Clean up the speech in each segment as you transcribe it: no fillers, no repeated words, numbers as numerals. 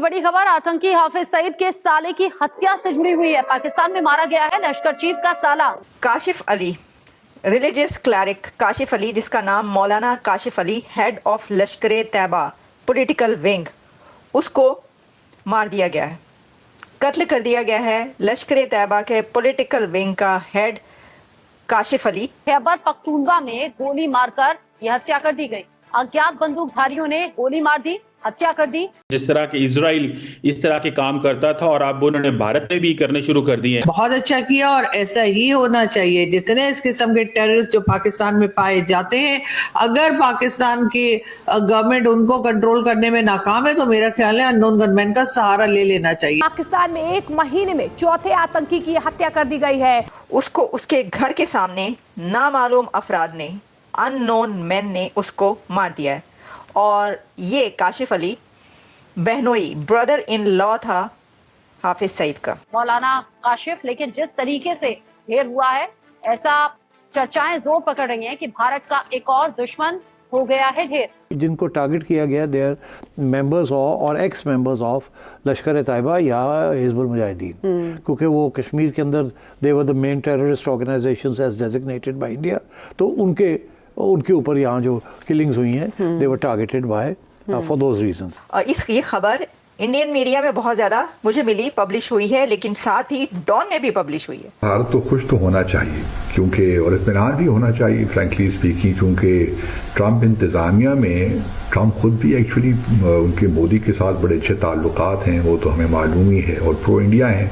बड़ी खबर आतंकी हाफिज सईद के साले की हत्या से जुड़ी हुई है। पाकिस्तान में मारा गया है लश्कर चीफ का साला काशिफ अली। रिलीजियस क्लैरिक काशिफ अली, जिसका नाम मौलाना Kashif Ali, head of Lashkar Taiba political wing, उसको मार दिया गया है, कत्ल कर दिया गया है। लश्कर तैयबा के पॉलिटिकल विंग का हेड काशिफ अली। खैबर पख्तूनख्वा में गोली मारकर यह हत्या कर दी गई। अज्ञात बंदूकधारियों ने गोली मार दी, हत्या कर दी। जिस तरह के इजराइल इस तरह के काम करता था और अब उन्होंने भारत में भी करने शुरू कर दिए। बहुत अच्छा किया और ऐसा ही होना चाहिए। जितने इस किस्म के टेररिस्ट जो पाकिस्तान में पाए जाते हैं, अगर पाकिस्तान की गवर्नमेंट उनको कंट्रोल करने में नाकाम है तो मेरा ख्याल है अननोन गनमैन का सहारा ले लेना चाहिए। पाकिस्तान में एक महीने में चौथे आतंकी की हत्या कर दी गई है। उसको उसके घर के सामने नामालूम अफराद ने, अननोन मैन ने उसको मार दिया है। और ये काशिफ अली बहनोई ब्रदर इन लॉ था हाफिज सईद का। मौलाना काशिफ, लेकिन जिस तरीके से ढेर हुआ है, ऐसा चर्चाएं जोर पकड़ रही हैं कि भारत का एक और दुश्मन हो गया है ढेर। जिनको टारगेट किया गया दे आर मेंबर्स और एक्स मेंबर्स ऑफ लश्कर तैयबा या हिजबुल मुजाहिदीन, क्योंकि वो कश्मीर के अंदर they were the main terrorist organisations as designated by India. तो उनके ऊपर यहाँ जो किलिंग्स हुई हैं they were targeted by for those reasons. ये खबर इंडियन मीडिया में बहुत ज्यादा मुझे मिली, पब्लिश हुई है, लेकिन साथ ही डॉन में भी पब्लिश हुई है। भारत तो खुश तो होना चाहिए क्योंकि, और इत्मीनान भी होना चाहिए फ्रैंकली स्पीकिंग, क्योंकि ट्रंप इंतज़ामिया में ट्रंप खुद भी एक्चुअली उनके मोदी के साथ बड़े अच्छे ताल्लुकात हैं, वो तो हमें मालूम ही है, और प्रो इंडिया हैं।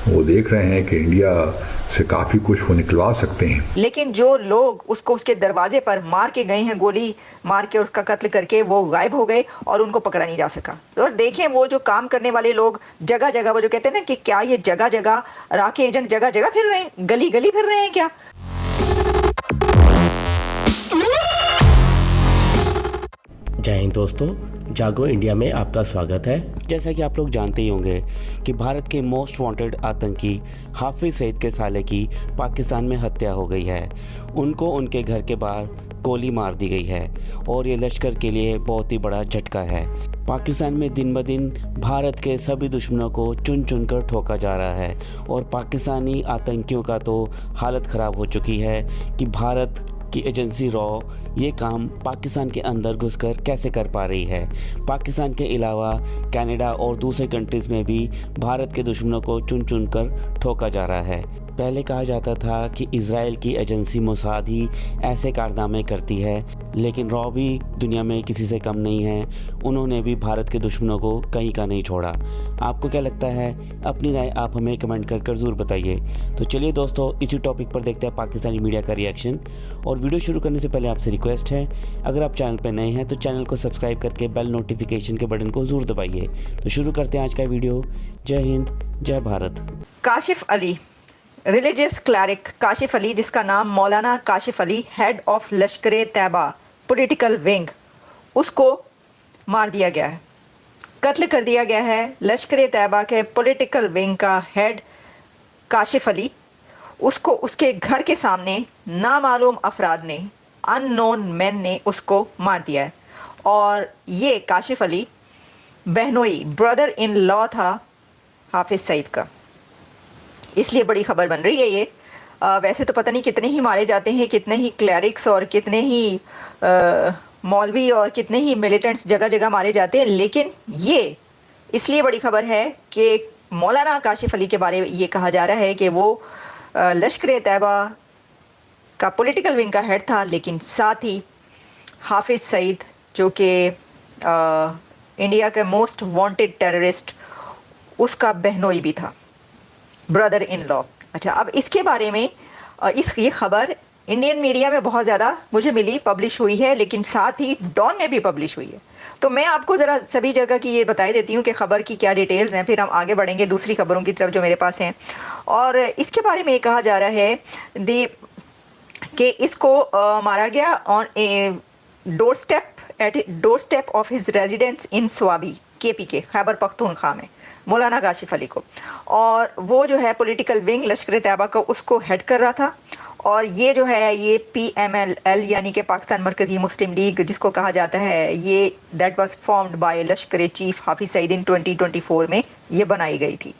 वो देख रहे हैं कि इंडिया से काफी कुछ वो निकलवा सकते हैं। लेकिन जो लोग उसको उसके दरवाजे पर मार के गए हैं, गोली मार के उसका कत्ल करके, वो गायब हो गए और उनको पकड़ा नहीं जा सका। और देखें वो जो काम करने वाले लोग जगह जगह, वो जो कहते हैं ना कि क्या ये जगह जगह राखे एजेंट जगह जगह फिर रहे हैं, गली गली फिर रहे हैं क्या? जय हिंद दोस्तों, जागो इंडिया में आपका स्वागत है। जैसा कि आप लोग जानते ही होंगे कि भारत के मोस्ट वांटेड आतंकी हाफिज सईद के साले की पाकिस्तान में हत्या हो गई है। उनको उनके घर के बाहर गोली मार दी गई है और ये लश्कर के लिए बहुत ही बड़ा झटका है। पाकिस्तान में दिन ब दिन भारत के सभी दुश्मनों को चुन चुन कर ठोका जा रहा है और पाकिस्तानी आतंकियों का तो हालत ख़राब हो चुकी है कि भारत की एजेंसी रॉ ये काम पाकिस्तान के अंदर घुसकर कैसे कर पा रही है। पाकिस्तान के अलावा कनाडा और दूसरे कंट्रीज़ में भी भारत के दुश्मनों को चुन चुन कर ठोका जा रहा है। पहले कहा जाता था कि इजराइल की एजेंसी मोसाद ही ऐसे कारनामे करती है, लेकिन रॉ भी दुनिया में किसी से कम नहीं है। उन्होंने भी भारत के दुश्मनों को कहीं का नहीं छोड़ा। आपको क्या लगता है? अपनी राय आप हमें कमेंट कर ज़रूर बताइए। तो चलिए दोस्तों, इसी टॉपिक पर देखते हैं पाकिस्तानी मीडिया का रिएक्शन। और वीडियो शुरू करने से पहले आपसे रिक्वेस्ट है, अगर आप चैनल पर नए हैं तो चैनल को सब्सक्राइब करके बेल नोटिफिकेशन के बटन को ज़रूर दबाइए। तो शुरू करते हैं आज का वीडियो। जय हिंद, जय भारत। काशिफ अली, रिलीजियस क्लैरिक काशिफ अली, जिसका नाम मौलाना Kashif Ali, head of Lashkar Taiba political wing, उसको मार दिया गया है, कत्ल कर दिया गया है। लश्कर तैयबा के पॉलिटिकल विंग का हेड काशिफ अली, उसको उसके घर के सामने नामालूम अफराद ने, अननोन मैन ने उसको मार दिया है। और ये काशिफ अली बहनोई ब्रदर इन लॉ था हाफिज सईद का, इसलिए बड़ी खबर बन रही है ये। वैसे तो पता नहीं कितने ही मारे जाते हैं, कितने ही क्लैरिक्स और कितने ही मौलवी और कितने ही मिलिटेंट्स जगह जगह मारे जाते हैं, लेकिन ये इसलिए बड़ी खबर है कि मौलाना काशिफ अली के बारे में ये कहा जा रहा है कि वो लश्कर तैयबा का पॉलिटिकल विंग का हेड था, लेकिन साथ ही हाफिज सईद जो कि इंडिया के मोस्ट वांटेड टेररिस्ट, उसका बहनोई भी था, ब्रदर इन लॉ। अच्छा, अब इसके बारे में ये खबर इंडियन मीडिया में बहुत ज़्यादा मुझे मिली, पब्लिश हुई है, लेकिन साथ ही डॉन में भी पब्लिश हुई है। तो मैं आपको ज़रा सभी जगह की ये बता देती हूँ कि ख़बर की क्या डिटेल्स हैं, फिर हम आगे बढ़ेंगे दूसरी खबरों की तरफ जो मेरे पास हैं। और इसके बारे में ये कहा जा रहा है कि इसको मारा गया on a door step of his residence in Swabi, KPK, Khyber Pakhtunkhwa में, मौलाना काशिफ अली को। और वो जो है पॉलिटिकल विंग लश्कर तैयबा का उसको हेड कर रहा था اور یہ جو ہے یہ PMLL یعنی کہ پاکستان مرکزی مسلم لیگ جس کو کہا جاتا ہے، یہ دیٹ واز فارمڈ بائی لشکر چیف حافظ سعید ان 2024 میں یہ بنائی گئی تھی۔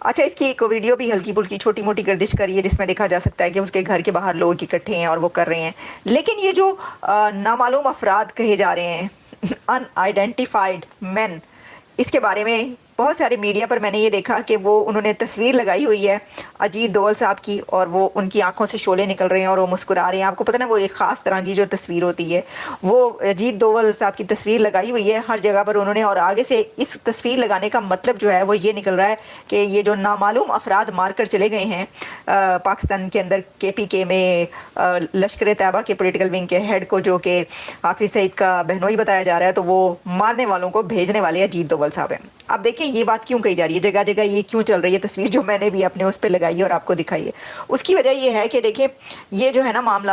اچھا، اس کی ایک ویڈیو بھی ہلکی پھلکی چھوٹی موٹی گردش کری ہے جس میں دیکھا جا سکتا ہے کہ اس کے گھر کے باہر لوگ اکٹھے ہیں اور وہ کر رہے ہیں، لیکن یہ جو نامعلوم افراد کہے جا رہے ہیں ان آئیڈینٹیفائڈ مین، اس کے بارے میں بہت سارے میڈیا پر میں نے یہ دیکھا کہ وہ انہوں نے تصویر لگائی ہوئی ہے اجیت دوول صاحب کی، اور وہ ان کی آنکھوں سے شعلے نکل رہے ہیں اور وہ مسکرا رہے ہیں۔ آپ کو پتہ نا وہ ایک خاص طرح کی جو تصویر ہوتی ہے، وہ اجیت دوول صاحب کی تصویر لگائی ہوئی ہے ہر جگہ پر انہوں نے، اور آگے سے اس تصویر لگانے کا مطلب جو ہے وہ یہ نکل رہا ہے کہ یہ جو نامعلوم افراد مار کر چلے گئے ہیں پاکستان کے اندر KPK میں لشکر طیبہ کے پولیٹیکل ونگ کے ہیڈ کو، جو کہ حافظ سعید کا بہنوئی بتایا جا رہا ہے، تو وہ مارنے والوں کو بھیجنے والے اجیت دوول صاحب ہیں۔ اب دیکھیں یہ بات کیوں کہی جا رہی ہے، جگہ جگہ یہ کیوں چل رہی ہے تصویر جو میں نے بھی اپنے اس پہ لگائی ہے اور آپ کو دکھائی ہے؟ اس کی وجہ یہ ہے کہ دیکھیں یہ جو ہے نا معاملہ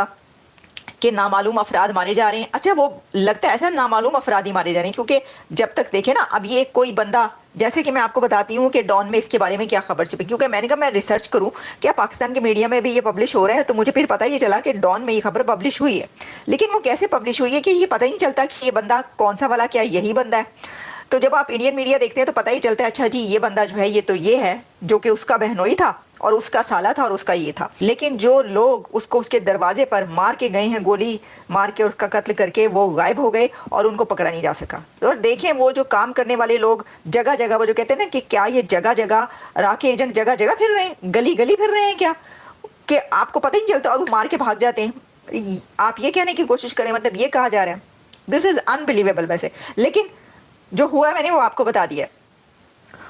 کہ نامعلوم افراد مارے جا رہے ہیں۔ اچھا، وہ لگتا ہے ایسا نامعلوم افراد ہی مارے جا رہے ہیں، کیونکہ جب تک دیکھیں نا اب یہ کوئی بندہ، جیسے کہ میں آپ کو بتاتی ہوں کہ ڈان میں اس کے بارے میں کیا خبر چھپی، کیونکہ میں نے کہا میں ریسرچ کروں کیا پاکستان کے میڈیا میں بھی یہ پبلش ہو رہا ہے، تو مجھے پھر پتہ یہ چلا کہ ڈان میں یہ خبر پبلش ہوئی ہے، لیکن وہ کیسے پبلش ہوئی ہے کہ یہ پتہ ہی نہیں چلتا کہ یہ بندہ کون سا والا، کیا یہی بندہ ہے؟ تو جب آپ انڈین میڈیا دیکھتے ہیں تو پتہ ہی چلتا ہے اچھا جی یہ بندہ جو ہے یہ تو یہ ہے جو کہ اس کا بہنوئی تھا اور اس کا سالہ تھا اور اس کا یہ تھا، لیکن جو لوگ اس کو اس کے دروازے پر مار کے گئے ہیں، گولی مار کے اس کا قتل کر کے، وہ غائب ہو گئے اور ان کو پکڑا نہیں جا سکا۔ اور دیکھیں وہ جو کام کرنے والے لوگ جگہ جگہ، وہ جو کہتے ہیں نا کہ کیا یہ جگہ جگہ راکھ ایجنٹ جگہ جگہ پھر رہے ہیں، گلی گلی پھر رہے ہیں کیا، کہ آپ کو پتہ ہی نہیں چلتا اور وہ مار کے بھاگ جاتے ہیں۔ آپ یہ کہنے کی کوشش کریں، مطلب یہ کہا جا رہا ہے، دس از انبلیویبل ویسے، لیکن جو ہوا ہے میں نے وہ آپ کو بتا دیا۔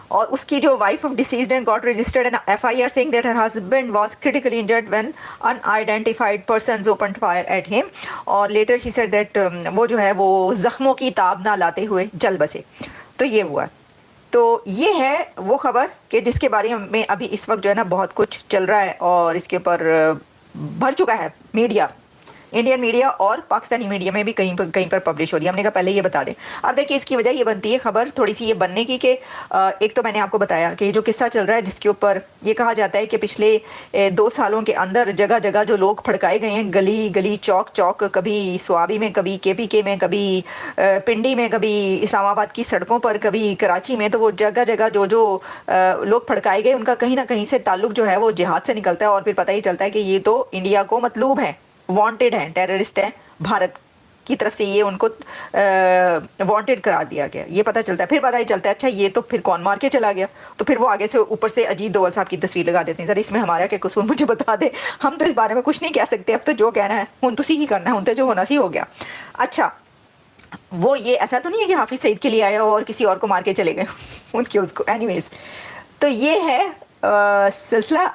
اور اس کی جو wife of deceased and got registered an FIR saying that her husband was critically injured when unidentified persons opened fire at him، اور later she said that وہ جو ہے وہ زخموں کی تاب نہ لاتے ہوئے جل بسے۔ تو یہ ہوا، تو یہ ہے وہ خبر کہ جس کے بارے میں ابھی اس وقت جو ہے نا بہت کچھ چل رہا ہے اور اس کے اوپر بھر چکا ہے میڈیا، انڈین میڈیا اور پاکستانی میڈیا میں بھی کہیں پر پبلش ہو رہی ہے۔ ہم نے کہا پہلے یہ بتا دیں۔ اب دیکھیں اس کی وجہ یہ بنتی ہے خبر تھوڑی سی یہ بننے کی کہ ایک تو میں نے آپ کو بتایا کہ جو قصہ چل رہا ہے جس کے اوپر یہ کہا جاتا ہے کہ پچھلے 2 سالوں کے اندر جگہ جگہ جو لوگ پھڑکائے گئے ہیں، گلی گلی چوک چوک، کبھی سوابی میں، کبھی KPK میں، کبھی پنڈی میں، کبھی اسلام آباد کی سڑکوں پر، کبھی کراچی میں، تو وہ جگہ جگہ جو لوگ پھڑکائے گئے ان کا کہیں نہ کہیں سے تعلق جو ہے وہ جہاد سے نکلتا ہے، اور پھر پتہ ہی چلتا ہے کہ یہ تو انڈیا کو مطلوب ہے، وانٹڈ ہیں، ٹیررسٹ ہیں، بھارت کی طرف سے یہ ان کو وانٹڈ قرار دیا گیا، یہ پتہ چلتا ہے۔ پھر پتہ ہی چلتا ہے اچھا یہ تو پھر کون مار کے چلا گیا، تو پھر وہ آگے سے اوپر سے اجیت دوول صاحب کی تصویر لگا دیتے ہیں۔ سر اس میں ہمارا کیا قصور، مجھے بتا دے، ہم تو اس بارے میں کچھ نہیں کہہ سکتے، اب تو جو کہنا ہے ہن تسی ہی کرنا ہے، ہن تو جو ہونا سی ہو گیا۔ اچھا وہ یہ ایسا تو نہیں ہے کہ حافظ سعید کے لیے آئے اور کسی اور کو مار کے چلے گئے ان کے اس کو، اینی ویز تو یہ ہے سلسلہ۔